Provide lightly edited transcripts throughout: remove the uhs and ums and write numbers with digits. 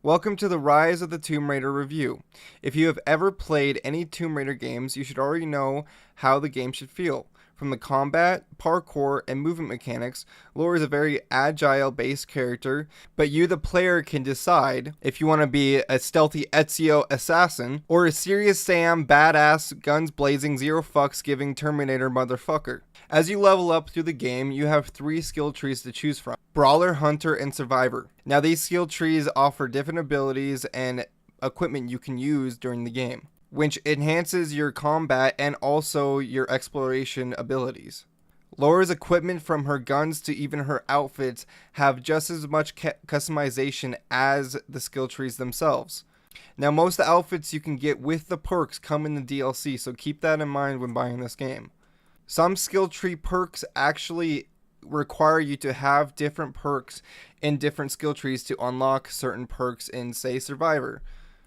Welcome to the Rise of the Tomb Raider review. If you have ever played any Tomb Raider games, you should already know how the game should feel. From the combat, parkour, and movement mechanics, Lara is a very agile-based character, but you, the player, can decide if you want to be a stealthy Ezio assassin or a serious Sam, badass, guns blazing, zero fucks giving Terminator motherfucker. As you level up through the game, you have 3 skill trees to choose from: Brawler, Hunter, and Survivor. Now these skill trees offer different abilities and equipment you can use during the game, which enhances your combat and also your exploration abilities. Lara's equipment, from her guns to even her outfits, have just as much customization as the skill trees themselves. Now most of the outfits you can get with the perks come in the DLC, so keep that in mind when buying this game. Some skill tree perks actually require you to have different perks in different skill trees to unlock certain perks in, say, Survivor.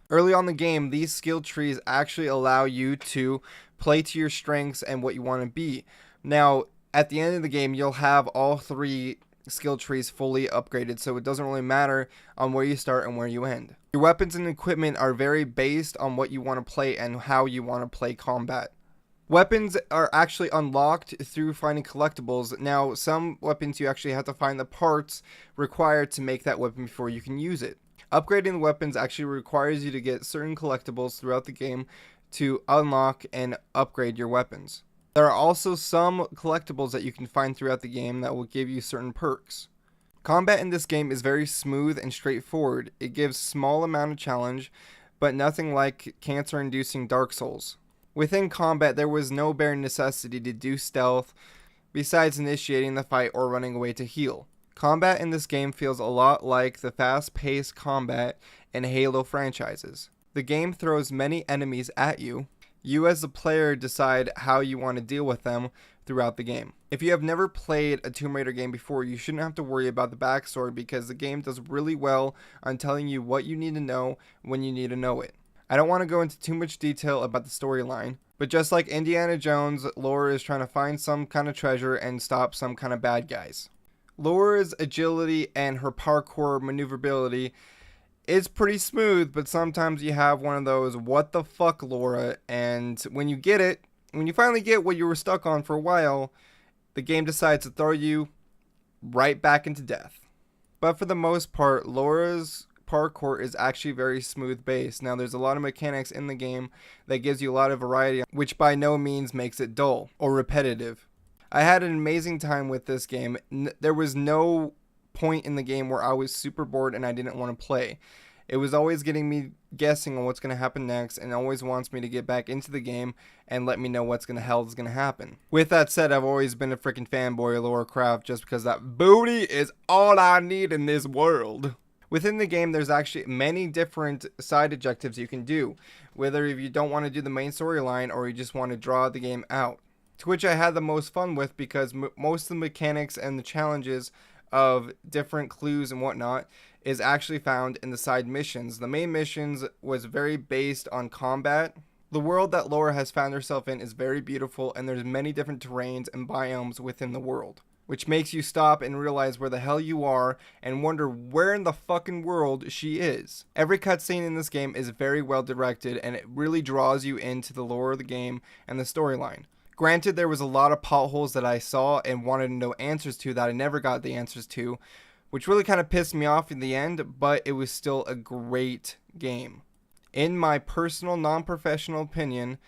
Early on in the game, these skill trees actually allow you to play to your strengths and what you want to be. Now, at the end of the game, you'll have all 3 skill trees fully upgraded, so it doesn't really matter on where you start and where you end. Your weapons and equipment are very based on what you want to play and how you want to play combat. Weapons are actually unlocked through finding collectibles. Now, some weapons you actually have to find the parts required to make that weapon before you can use it. Upgrading the weapons actually requires you to get certain collectibles throughout the game to unlock and upgrade your weapons. There are also some collectibles that you can find throughout the game that will give you certain perks. Combat in this game is very smooth and straightforward. It gives small amount of challenge, but nothing like cancer-inducing Dark Souls. Within combat, there was no bare necessity to do stealth besides initiating the fight or running away to heal. Combat in this game feels a lot like the fast-paced combat in Halo franchises. The game throws many enemies at you. You as the player decide how you want to deal with them throughout the game. If you have never played a Tomb Raider game before, you shouldn't have to worry about the backstory because the game does really well on telling you what you need to know when you need to know it. I don't want to go into too much detail about the storyline, but just like Indiana Jones, Lara is trying to find some kind of treasure and stop some kind of bad guys. Lara's agility and her parkour maneuverability is pretty smooth, but sometimes you have one of those what the fuck Lara, and when you finally get what you were stuck on for a while, the game decides to throw you right back into death. But for the most part, Lara's parkour is actually very smooth based. Now there's a lot of mechanics in the game that gives you a lot of variety, which by no means makes it dull or repetitive. I had an amazing time with this game. There was no point in the game where I was super bored and I didn't want to play. It was always getting me guessing on what's going to happen next, and always wants me to get back into the game and let me know what's going to happen. With that said, I've always been a freaking fanboy of Lara Croft just because that booty is all I need in this world. Within the game, there's actually many different side objectives you can do, whether if you don't want to do the main storyline or you just want to draw the game out. To which I had the most fun with because most of the mechanics and the challenges of different clues and whatnot is actually found in the side missions. The main missions was very based on combat. The world that Lara has found herself in is very beautiful, and there's many different terrains and biomes within the world, which makes you stop and realize where the hell you are and wonder where in the fucking world she is. Every cutscene in this game is very well directed, and it really draws you into the lore of the game and the storyline. Granted, there was a lot of potholes that I saw and wanted to know answers to that I never got the answers to, which really kind of pissed me off in the end, but it was still a great game. In my personal, non-professional opinion,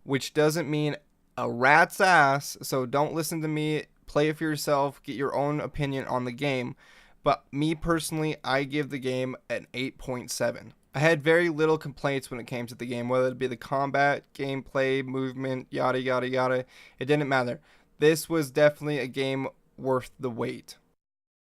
which doesn't mean a rat's ass, so don't listen to me, play it for yourself, get your own opinion on the game, but me personally, I give the game an 8.7. I had very little complaints when it came to the game, whether it be the combat, gameplay, movement, yada yada yada. It didn't matter. This was definitely a game worth the wait.